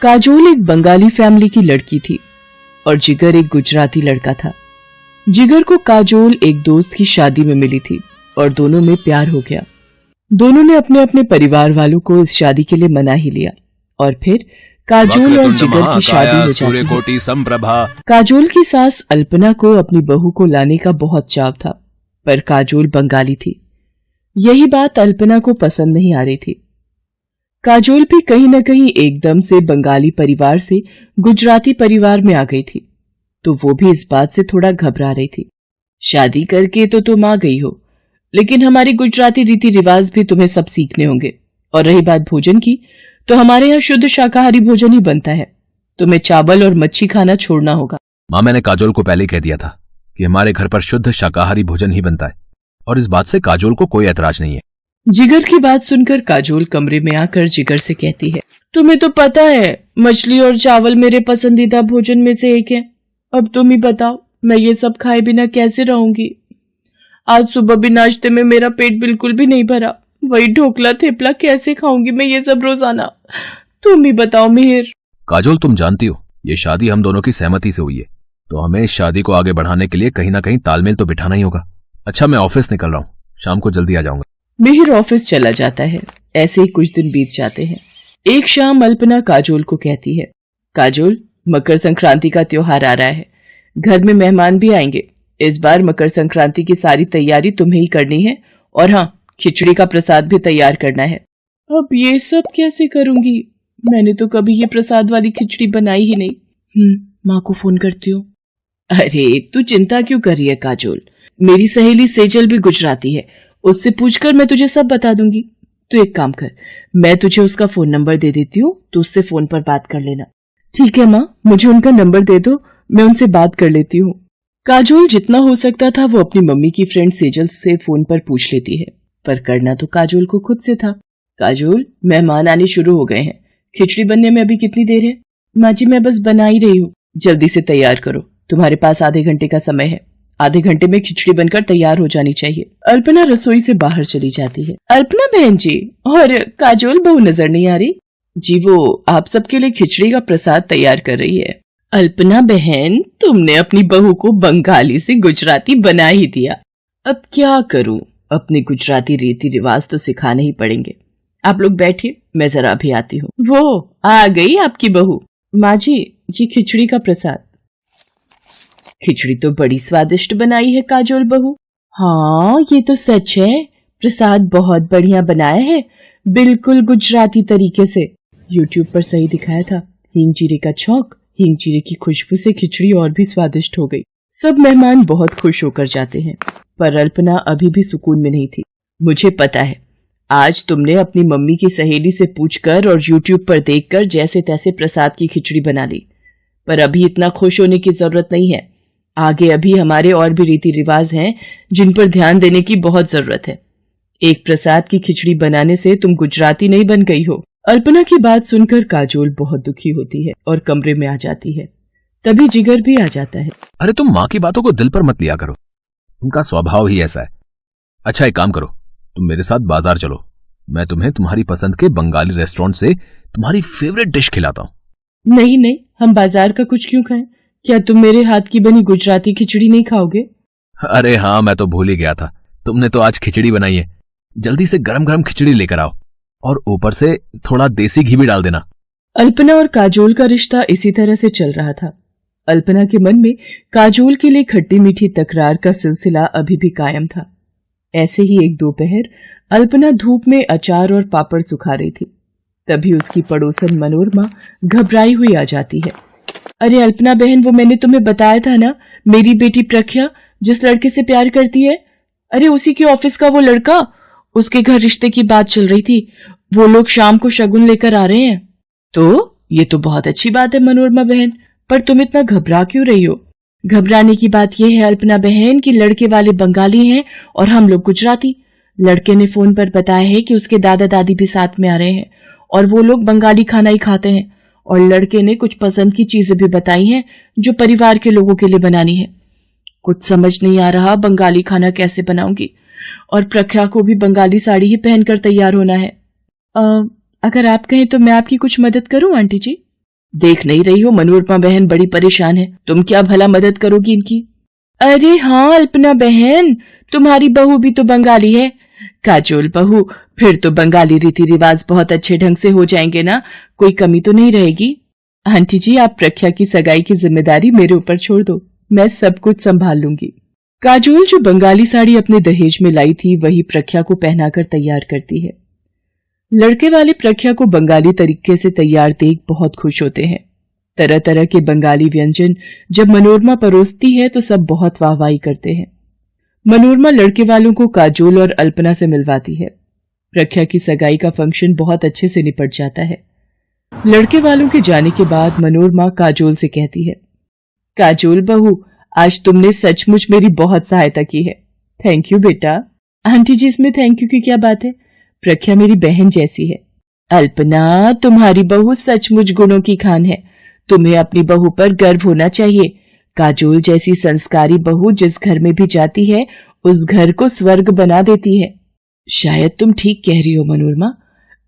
काजोल एक बंगाली फैमिली की लड़की थी और जिगर एक गुजराती लड़का था। जिगर को काजोल एक दोस्त की शादी में मिली थी और दोनों में प्यार हो गया। दोनों ने अपने अपने परिवार वालों को इस शादी के लिए मना ही लिया और फिर काजोल और जिगर की शादी हो जाती है। काजोल की सास अल्पना को अपनी बहू को लाने का बहुत चाव था, पर काजोल बंगाली थी। यही बात अल्पना को पसंद नहीं आ रही थी। काजोल भी कहीं न कहीं एकदम से बंगाली परिवार से गुजराती परिवार में आ गई थी, तो वो भी इस बात से थोड़ा घबरा रही थी। शादी करके तो तुम आ गई हो, लेकिन हमारी गुजराती रीति रिवाज भी तुम्हें सब सीखने होंगे। और रही बात भोजन की, तो हमारे यहाँ शुद्ध शाकाहारी भोजन ही बनता है। तुम्हें चावल और मच्छी खाना छोड़ना होगा। माँ, मैंने काजोल को पहले कह दिया था कि हमारे घर पर शुद्ध शाकाहारी भोजन ही बनता है, और इस बात से काजोल को कोई ऐतराज नहीं है। जिगर की बात सुनकर काजोल कमरे में आकर जिगर से कहती है, तुम्हें तो पता है मछली और चावल मेरे पसंदीदा भोजन में से एक है। अब तुम ही बताओ, मैं ये सब खाए बिना कैसे रहूंगी? आज सुबह भी नाश्ते में मेरा पेट बिल्कुल भी नहीं भरा। वही ढोकला थेपला कैसे खाऊंगी मैं ये सब रोजाना? तुम ही बताओ मिहिर। काजोल, तुम जानती हो ये शादी हम दोनों की सहमति से हुई है, तो हमें इस शादी को आगे बढ़ाने के लिए कहीं ना कहीं तालमेल तो बिठाना ही होगा। अच्छा, मैं ऑफिस निकल रहा हूँ, शाम को जल्दी आ जाऊंगा। मिहिर ऑफिस चला जाता है। ऐसे ही कुछ दिन बीत जाते हैं। एक शाम अल्पना काजोल को कहती है, काजोल, मकर संक्रांति का त्योहार आ रहा है, घर में मेहमान भी आएंगे। इस बार मकर संक्रांति की सारी तैयारी तुम्हें ही करनी है, और हाँ, खिचड़ी का प्रसाद भी तैयार करना है। अब ये सब कैसे करूंगी? मैंने तो कभी ये प्रसाद वाली खिचड़ी बनाई ही नहीं। माँ को फोन करती हूँ। अरे तू चिंता क्यों कर रही है काजोल? मेरी सहेली सेजल भी गुजराती है, उससे पूछकर मैं तुझे सब बता दूंगी। तू एक काम कर, मैं तुझे उसका फोन नंबर दे देती हूँ, तो उससे फोन पर बात कर लेना। ठीक है माँ, मुझे उनका नंबर दे दो, मैं उनसे बात कर लेती हूँ। काजोल जितना हो सकता था वो अपनी मम्मी की फ्रेंड सेजल से फोन पर पूछ लेती है, पर करना तो काजोल को खुद से था। काजोल, मेहमान आने शुरू हो गए हैं, खिचड़ी बनने में अभी कितनी देर है? माँ जी, मैं बस बना ही रही हूँ, जल्दी से तैयार करो, तुम्हारे पास आधे घंटे का समय है। आधे घंटे में खिचड़ी बनकर तैयार हो जानी चाहिए। अल्पना रसोई से बाहर चली जाती है। अल्पना बहन जी, और काजोल बहू नजर नहीं आ रही जी? वो आप सबके लिए खिचड़ी का प्रसाद तैयार कर रही है। अल्पना बहन, तुमने अपनी बहू को बंगाली से गुजराती बना ही दिया। अब क्या करूं, अपने गुजराती रीति रिवाज तो सिखाने ही पड़ेंगे। आप लोग बैठिए, मैं जरा अभी आती हूँ। वो आ गई आपकी बहू। माँ जी, ये खिचड़ी का प्रसाद। खिचड़ी तो बड़ी स्वादिष्ट बनाई है काजोल बहू। हाँ, ये तो सच है, प्रसाद बहुत बढ़िया बनाया है, बिल्कुल गुजराती तरीके से। यूट्यूब पर सही दिखाया था। हींग जीरे का छौंक, हींग जीरे की खुशबू से खिचड़ी और भी स्वादिष्ट हो गई। सब मेहमान बहुत खुश होकर जाते हैं, पर अल्पना अभी भी सुकून में नहीं थी। मुझे पता है, आज तुमने अपनी मम्मी की सहेली से पूछकर और यूट्यूब पर देखकर जैसे तैसे प्रसाद की खिचड़ी बना ली, पर अभी इतना खुश होने की जरूरत नहीं है। आगे अभी हमारे और भी रीति रिवाज हैं जिन पर ध्यान देने की बहुत जरूरत है। एक प्रसाद की खिचड़ी बनाने से तुम गुजराती नहीं बन गई हो। अल्पना की बात सुनकर काजोल बहुत दुखी होती है और कमरे में आ जाती है। तभी जिगर भी आ जाता है। अरे तुम माँ की बातों को दिल पर मत लिया करो, उनका स्वभाव ही ऐसा है। अच्छा, एक काम करो, तुम मेरे साथ बाजार चलो, मैं तुम्हें तुम्हारी पसंद के बंगाली रेस्टोरेंट से तुम्हारी फेवरेट डिश खिलाता हूँ। नहीं नहीं, हम बाजार का कुछ क्यों खाएं? क्या तुम मेरे हाथ की बनी गुजराती खिचड़ी नहीं खाओगे? अरे हाँ, मैं तो भूल ही गया था, तुमने तो आज खिचड़ी बनाई है। जल्दी से गरम गरम खिचड़ी लेकर आओ, और ऊपर से थोड़ा देसी घी भी डाल देना। अल्पना और काजोल का रिश्ता इसी तरह से चल रहा था। अल्पना के मन में काजोल के लिए खट्टी मीठी तकरार का सिलसिला अभी भी कायम था। ऐसे ही एक दोपहर अल्पना धूप में अचार और पापड़ सुखा रही थी। तभी उसकी पड़ोसन मनोरमा घबराई हुई आ जाती है। अरे अल्पना बहन, वो मैंने तुम्हें बताया था ना, मेरी बेटी प्रख्या जिस लड़के से प्यार करती है, अरे उसी के ऑफिस का वो लड़का, उसके घर रिश्ते की बात चल रही थी। वो लोग शाम को शगुन लेकर आ रहे हैं। तो ये तो बहुत अच्छी बात है मनोरमा बहन, पर तुम इतना घबरा क्यों रही हो? घबराने की बात यह है अल्पना बहन कि लड़के वाले बंगाली हैं और हम लोग गुजराती। लड़के ने फोन पर बताया है कि उसके दादा दादी भी साथ में आ रहे हैं और वो लोग बंगाली खाना ही खाते हैं, और लड़के ने कुछ पसंद की चीजें भी बताई हैं जो परिवार के लोगों के लिए बनानी है। कुछ समझ नहीं आ रहा बंगाली खाना कैसे बनाऊंगी, और प्रख्या को भी बंगाली साड़ी ही पहनकर तैयार होना है। अगर आप कहें तो मैं आपकी कुछ मदद करूं आंटी जी? देख नहीं रही हो मनोरमा बहन बड़ी परेशान है, तुम क्या भला मदद करोगी इनकी? अरे हाँ अल्पना बहन, तुम्हारी बहू भी तो बंगाली है। काजोल बहू, फिर तो बंगाली रीति रिवाज बहुत अच्छे ढंग से हो जाएंगे ना, कोई कमी तो नहीं रहेगी। आंटी जी, आप प्रख्या की सगाई की जिम्मेदारी मेरे ऊपर छोड़ दो, मैं सब कुछ संभाल लूंगी। काजोल जो बंगाली साड़ी अपने दहेज में लाई थी वही प्रख्या को पहनाकर तैयार करती है। लड़के वाले प्रख्या को बंगाली तरीके से तैयार देख बहुत खुश होते हैं। तरह तरह के बंगाली व्यंजन जब मनोरमा परोसती है तो सब बहुत वाहवाही करते हैं। मनोरमा लड़के वालों को काजोल और अल्पना से मिलवाती है। प्रख्या की सगाई का फंक्शन बहुत अच्छे से निपट जाता है। लड़के वालों के जाने के बाद मनोरमा काजोल से कहती है, काजोल बहू, आज तुमने सचमुच मेरी बहुत सहायता की है। थैंक यू बेटा। आंटी जी, इसमें थैंक यू की क्या बात है, प्रख्या मेरी बहन जैसी है। अल्पना, तुम्हारी बहू सचमुच गुणों की खान है, तुम्हें अपनी बहू पर गर्व होना चाहिए। काजोल जैसी संस्कारी बहू जिस घर में भी जाती है उस घर को स्वर्ग बना देती है। शायद तुम ठीक कह रही हो मनोरमा,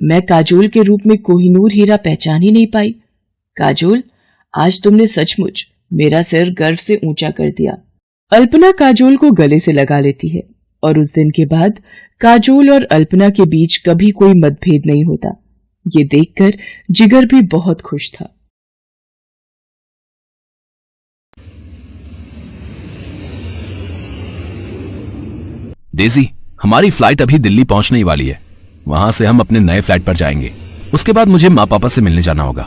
मैं काजोल के रूप में कोहिनूर हीरा पहचान ही नहीं पाई। काजोल, आज तुमने सचमुच मेरा सिर गर्व से ऊंचा कर दिया। अल्पना काजोल को गले से लगा लेती है और उस दिन के बाद काजोल और अल्पना के बीच कभी कोई मतभेद नहीं होता। ये देखकर जिगर भी बहुत खुश था। डेजी, हमारी फ्लाइट अभी दिल्ली पहुंचने ही वाली है। वहां से हम अपने नए फ्लाइट पर जाएंगे। उसके बाद मुझे माँ पापा से मिलने जाना होगा।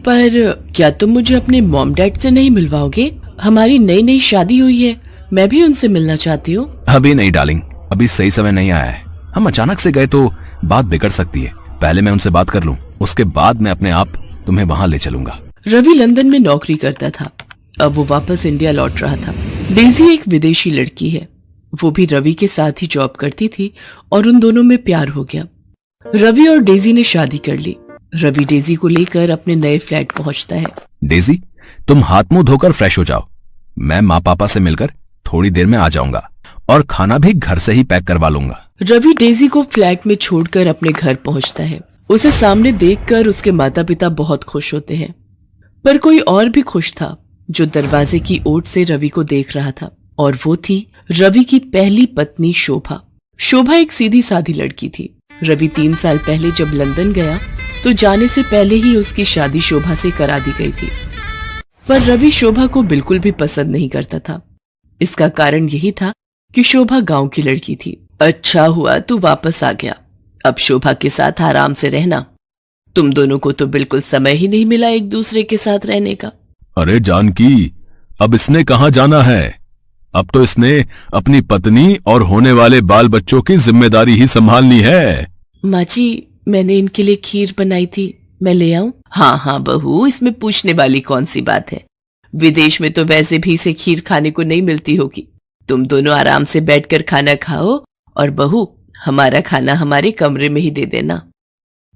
पर क्या तुम मुझे अपने मॉम डैड से नहीं मिलवाओगे? हमारी नई नई शादी हुई है, मैं भी उनसे मिलना चाहती हूँ। अभी नहीं डार्लिंग, अभी सही समय नहीं आया है। हम अचानक से गए तो बात बिगड़ सकती है। पहले मैं उनसे बात कर लूं, उसके बाद मैं अपने आप तुम्हें वहां ले चलूंगा। रवि लंदन में नौकरी करता था, अब वो वापस इंडिया लौट रहा था। डेजी एक विदेशी लड़की है, वो भी रवि के साथ ही जॉब करती थी और उन दोनों में प्यार हो गया। रवि और डेजी ने शादी कर ली। रवि डेजी को लेकर अपने नए फ्लैट पहुंचता है। डेजी, तुम हाथ मुंह धोकर फ्रेश हो जाओ। मैं माँ पापा से मिलकर थोड़ी देर में आ जाऊंगा और खाना भी घर से ही पैक करवा लूंगा। रवि डेजी को फ्लैट में छोड़कर अपने घर पहुंचता है। उसे सामने देखकर उसके माता पिता बहुत खुश होते हैं, पर कोई और भी खुश था जो दरवाजे की ओट से रवि को देख रहा था, और वो थी रवि की पहली पत्नी शोभा। शोभा एक सीधी सादी लड़की थी। रवि 3 साल पहले जब लंदन गया तो जाने से पहले ही उसकी शादी शोभा से करा दी गई थी, पर रवि शोभा को बिल्कुल भी पसंद नहीं करता था। इसका कारण यही था कि शोभा गांव की लड़की थी। अच्छा हुआ तू वापस आ गया, अब शोभा के साथ आराम से रहना। तुम दोनों को तो बिल्कुल समय ही नहीं मिला एक दूसरे के साथ रहने का। अरे जानकी, अब इसने कहाँ जाना है? अब तो इसने अपनी पत्नी और होने वाले बाल बच्चों की जिम्मेदारी ही संभालनी है। माँ जी, मैंने इनके लिए खीर बनाई थी, मैं ले आऊं? हाँ हाँ बहू, इसमें पूछने वाली कौन सी बात है। विदेश में तो वैसे भी इसे खीर खाने को नहीं मिलती होगी। तुम दोनों आराम से बैठकर खाना खाओ और बहू, हमारा खाना हमारे कमरे में ही दे देना।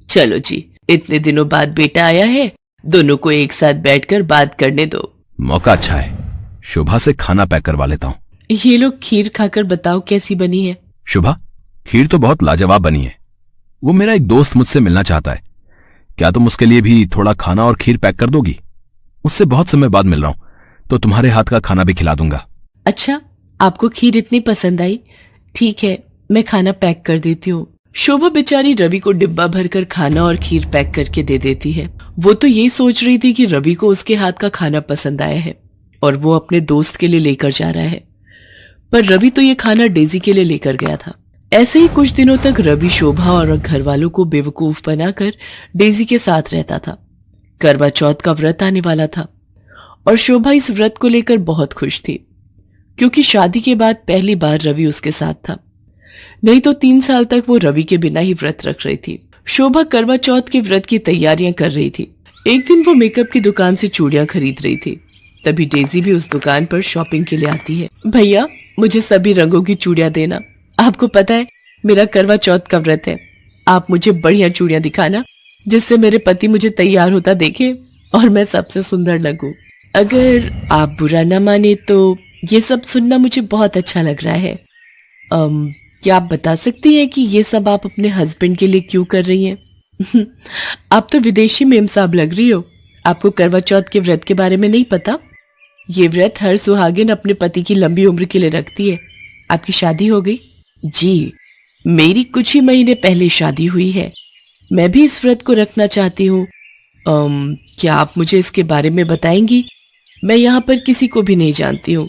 चलो जी, इतने दिनों बाद बेटा आया है, दोनों को एक साथ बैठकर बात करने दो। मौका अच्छा है, शोभा से खाना पैक करवा लेता हूँ। ये लोग खीर खाकर बताओ कैसी बनी है। शोभा, खीर तो बहुत लाजवाब बनी है। वो मेरा एक दोस्त मुझसे मिलना चाहता है, क्या तुम उसके लिए भी थोड़ा खाना और खीर पैक कर दोगी? उससे बहुत समय बाद मिल रहा हूं, तो तुम्हारे हाथ का खाना भी खिला दूंगा। अच्छा, आपको खीर इतनी पसंद आई? ठीक है, मैं खाना पैक कर देती हूँ। शोभा बेचारी रवि को डिब्बा भरकर खाना और खीर पैक करके दे देती है। वो तो यही सोच रही थी कि रवि को उसके हाथ का खाना पसंद आया है और वो अपने दोस्त के लिए लेकर जा रहा है, पर रवि तो ये खाना डेजी के लिए लेकर गया था। ऐसे ही कुछ दिनों तक रवि शोभा और घर वालों को बेवकूफ बनाकर डेजी के साथ रहता था। करवा चौथ का व्रत आने वाला था और शोभा इस व्रत को लेकर बहुत खुश थी, क्योंकि शादी के बाद पहली बार रवि उसके साथ था। नहीं तो 3 साल तक वो रवि के बिना ही व्रत रख रही थी। शोभा करवा चौथ के व्रत की तैयारियां कर रही थी। एक दिन वो मेकअप की दुकान से चूड़ियां खरीद रही थी, तभी डेजी भी उस दुकान पर शॉपिंग के लिए आती है। भैया, मुझे सभी रंगों की चूड़ियां देना। आपको पता है मेरा करवा चौथ का व्रत है। आप मुझे बढ़िया चूड़ियां दिखाना, जिससे मेरे पति मुझे तैयार होता देखे और मैं सबसे सुंदर लगूं। अगर आप बुरा न माने तो ये सब सुनना मुझे बहुत अच्छा लग रहा है। क्या आप बता सकती हैं कि ये सब आप अपने हस्बैंड के लिए क्यों कर रही हैं? आप तो विदेशी मेम साहब लग रही हो। आपको करवा चौथ के व्रत के बारे में नहीं पता? ये व्रत हर सुहागिन अपने पति की लंबी उम्र के लिए रखती है। आपकी शादी हो गई? जी, मेरी कुछ ही महीने पहले शादी हुई है। मैं भी इस व्रत को रखना चाहती हूँ। क्या आप मुझे इसके बारे में बताएंगी? मैं यहाँ पर किसी को भी नहीं जानती हूँ।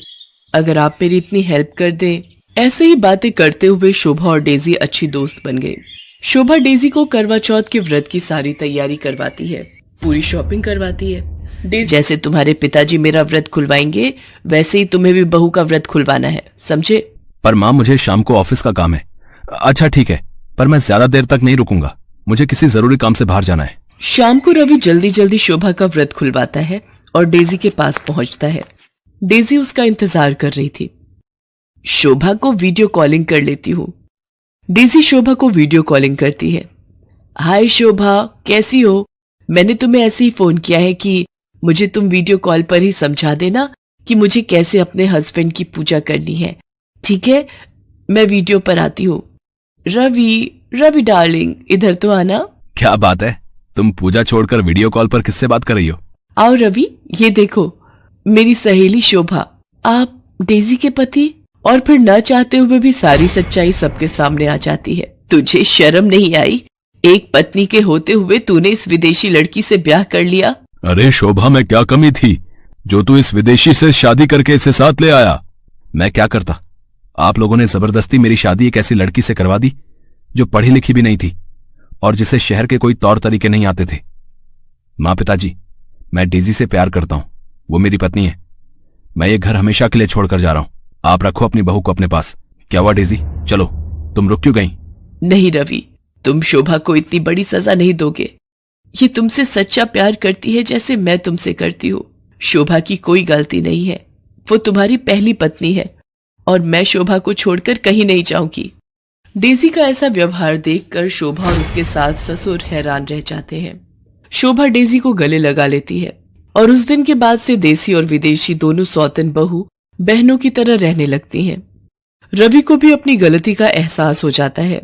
अगर आप मेरी इतनी हेल्प कर दें। ऐसे ही बातें करते हुए शोभा और डेजी अच्छी दोस्त बन गई। शोभा डेजी को करवा चौथ के व्रत की सारी तैयारी करवाती है, पूरी शॉपिंग करवाती है। जैसे तुम्हारे पिताजी मेरा व्रत खुलवाएंगे, वैसे ही तुम्हें भी बहू का व्रत खुलवाना है, समझे? पर माँ, मुझे शाम को ऑफिस का काम है। अच्छा ठीक है, पर मैं ज्यादा देर तक नहीं रुकूंगा। मुझे किसी जरूरी काम से बाहर जाना है। शाम को रवि जल्दी जल्दी शोभा का व्रत खुलवाता है और डेजी के पास पहुंचता है। डेजी उसका इंतजार कर रही थी। शोभा को वीडियो कॉलिंग कर लेती हूँ। डेजी शोभा को वीडियो कॉलिंग करती है। हाय शोभा, कैसी हो? मैंने तुम्हें ऐसे ही फोन किया है कि मुझे तुम वीडियो कॉल पर ही समझा देना कि मुझे कैसे अपने हस्बैंड की पूजा करनी है, ठीक है? मैं वीडियो पर आती हूँ। रवि डार्लिंग, इधर तो आना। क्या बात है, तुम पूजा छोड़कर वीडियो कॉल पर किससे बात कर रही हो? आओ रवि, ये देखो, मेरी सहेली शोभा। आप डेजी के पति? और फिर न चाहते हुए भी सारी सच्चाई सबके सामने आ जाती है। तुझे शर्म नहीं आई? एक पत्नी के होते हुए तूने इस विदेशी लड़की से ब्याह कर लिया। अरे शोभा, में क्या कमी थी जो तू इस विदेशी से शादी करके इसे साथ ले आया? मैं क्या करता? आप लोगों ने जबरदस्ती मेरी शादी एक ऐसी लड़की से करवा दी जो पढ़ी लिखी भी नहीं थी और जिसे शहर के कोई तौर तरीके नहीं आते थे। माँ, पिताजी, मैं डेजी से प्यार करता हूं, वो मेरी पत्नी है। मैं ये घर हमेशा के लिए छोड़कर जा रहा हूं। आप रखो अपनी बहू को अपने पास। क्या हुआ डेजी, चलो, तुम रुक क्यों गई? नहीं रवि, तुम शोभा को इतनी बड़ी सजा नहीं दोगे। ये तुमसे सच्चा प्यार करती है जैसे मैं तुमसे करती हूँ। शोभा की कोई गलती नहीं है, वो तुम्हारी पहली पत्नी है और मैं शोभा को छोड़कर कहीं नहीं जाऊंगी। डेजी का ऐसा व्यवहार देखकर शोभा और उसके सास ससुर हैरान रह जाते हैं। शोभा डेजी को गले लगा लेती है और उस दिन के बाद से देसी और विदेशी दोनों सौतन बहू बहनों की तरह रहने लगती हैं। रवि को भी अपनी गलती का एहसास हो जाता है